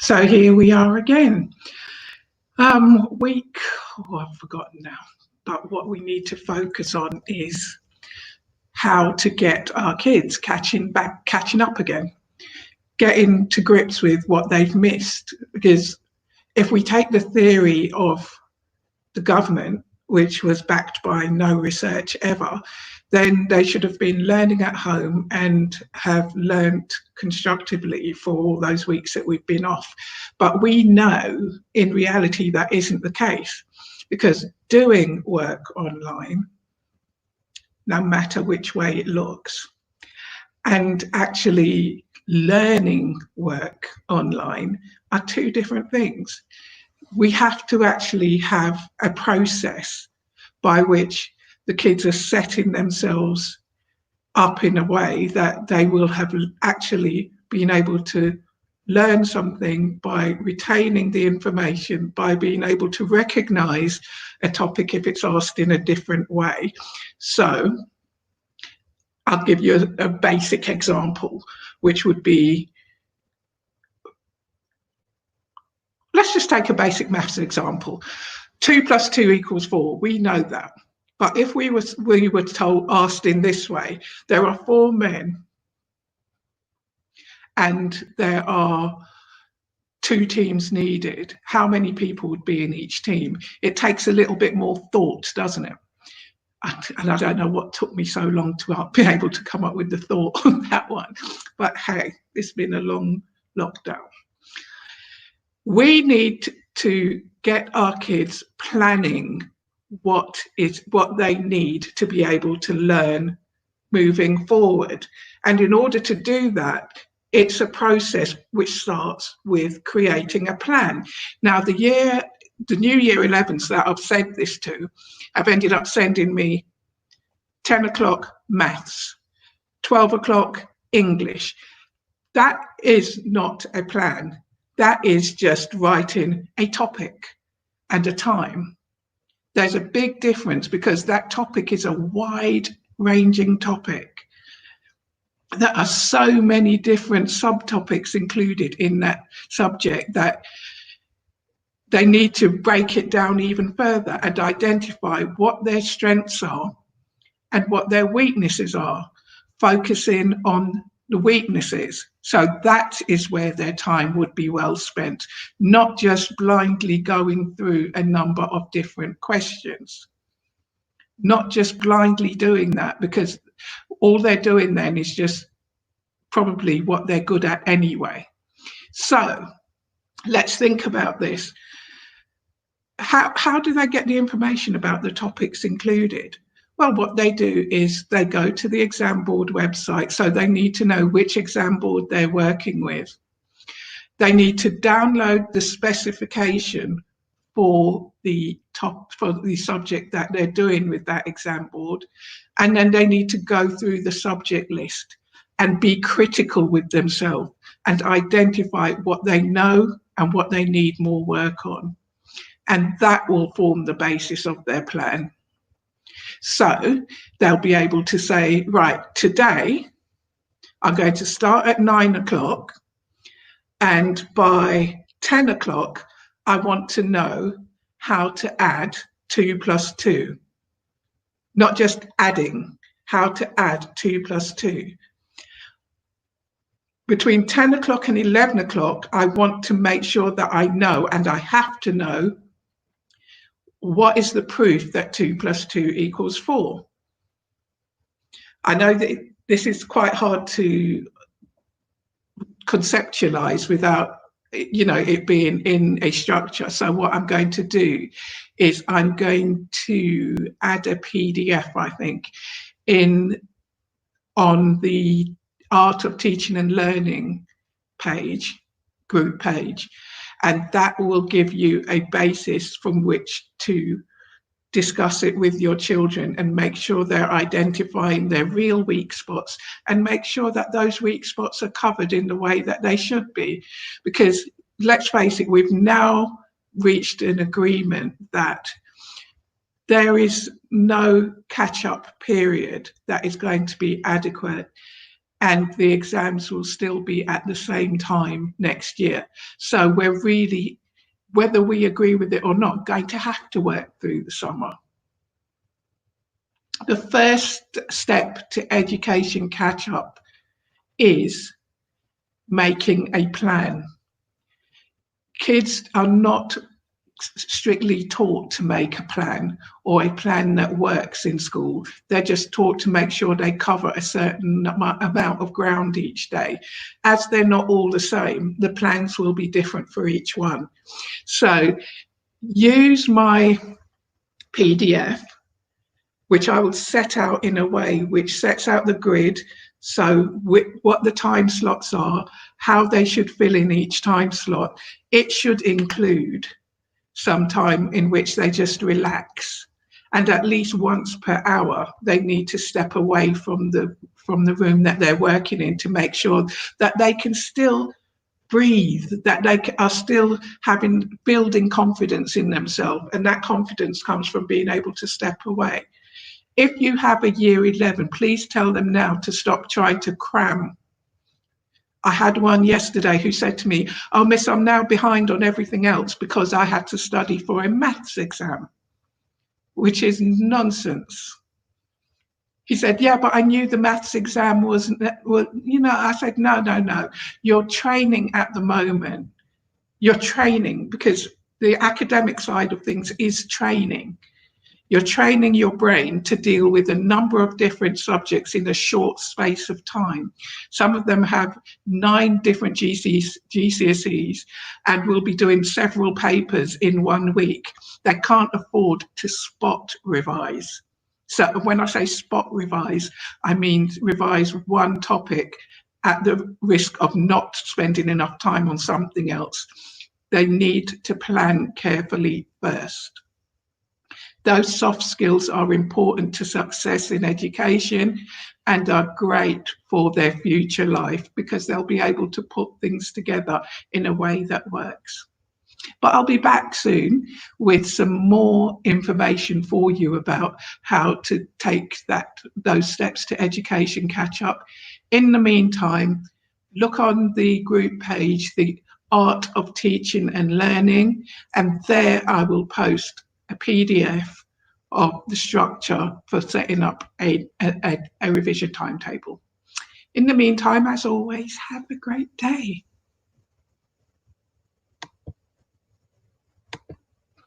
So here we are again. I've forgotten now, but what we need to focus on is how to get our kids catching up again, getting to grips with what they've missed. Because if we take the theory of the government, which was backed by no research ever, then they should have been learning at home and have learnt constructively for all those weeks that we've been off. But we know in reality that isn't the case, because doing work online, no matter which way it looks, and actually learning work online are two different things. We have to actually have a process by which the kids are setting themselves up in a way that they will have actually been able to learn something by retaining the information, by being able to recognize a topic if it's asked in a different way. So I'll give you a basic example, which would be, let's just take a basic maths example. 2 + 2 = 4, we know that. But if we were asked in this way, there are 4 men and there are 2 teams needed, how many people would be in each team? It takes a little bit more thought, doesn't it? And I don't know what took me so long to be able to come up with the thought on that one. But hey, it's been a long lockdown. We need to get our kids planning what they need to be able to learn moving forward. And in order to do that, it's a process which starts with creating a plan. Now, the new year 11s that I've said this to have ended up sending me 10 o'clock maths, 12 o'clock English. That is not a plan. That is just writing a topic and a time. There's a big difference, because that topic is a wide-ranging topic. There are so many different subtopics included in that subject that they need to break it down even further and identify what their strengths are and what their weaknesses are, focusing on the weaknesses. So that is where their time would be well spent, not just blindly going through a number of different questions. Not just blindly doing that, because all they're doing then is just probably what they're good at anyway. So let's think about this. How do they get the information about the topics included? Well, what they do is they go to the exam board website, so they need to know which exam board they're working with. They need to download the specification for the subject that they're doing with that exam board, and then they need to go through the subject list and be critical with themselves and identify what they know and what they need more work on. And that will form the basis of their plan. So they'll be able to say, right, today I'm going to start at 9 o'clock, and by 10 o'clock, I want to know how to add 2 + 2. Not just adding, how to add 2 + 2. Between 10 o'clock and 11 o'clock, I want to make sure that I know, and I have to know, what is the proof that 2 + 2 = 4? I know that this is quite hard to conceptualize without, it being in a structure. So what I'm going to do is I'm going to add a PDF, I think, on the Art of Teaching and Learning group page. And that will give you a basis from which to discuss it with your children and make sure they're identifying their real weak spots and make sure that those weak spots are covered in the way that they should be. Because let's face it, we've now reached an agreement that there is no catch-up period that is going to be adequate. and the exams will still be at the same time next year. So we're really, whether we agree with it or not, going to have to work through the summer. The first step to education catch up is making a plan. Kids are not strictly taught to make a plan or a plan that works in school. They're just taught to make sure they cover a certain amount of ground each day. As they're not all the same, the plans will be different for each one. So use my PDF, which I will set out in a way which sets out the grid, so what the time slots are, how they should fill in each time slot. It should include some time in which they just relax, and at least once per hour they need to step away from the room that they're working in to make sure that they can still breathe, that they are still building confidence in themselves, and that confidence comes from being able to step away. If you have a year 11, please tell them now to stop trying to cram. I had one yesterday who said to me, "Oh, miss, I'm now behind on everything else because I had to study for a maths exam," which is nonsense. He said, "Yeah, but I knew the maths exam wasn't, well, you know," I said, no. You're training at the moment. You're training because the academic side of things is training. You're training your brain to deal with a number of different subjects in a short space of time. Some of them have 9 different GCSEs and will be doing several papers in 1 week. They can't afford to spot revise. So when I say spot revise, I mean revise one topic at the risk of not spending enough time on something else. They need to plan carefully first. Those soft skills are important to success in education and are great for their future life because they'll be able to put things together in a way that works. But I'll be back soon with some more information for you about how to take those steps to education catch up. In the meantime, look on the group page, the Art of Teaching and Learning, and there I will post a PDF of the structure for setting up a revision timetable. In the meantime, as always, have a great day.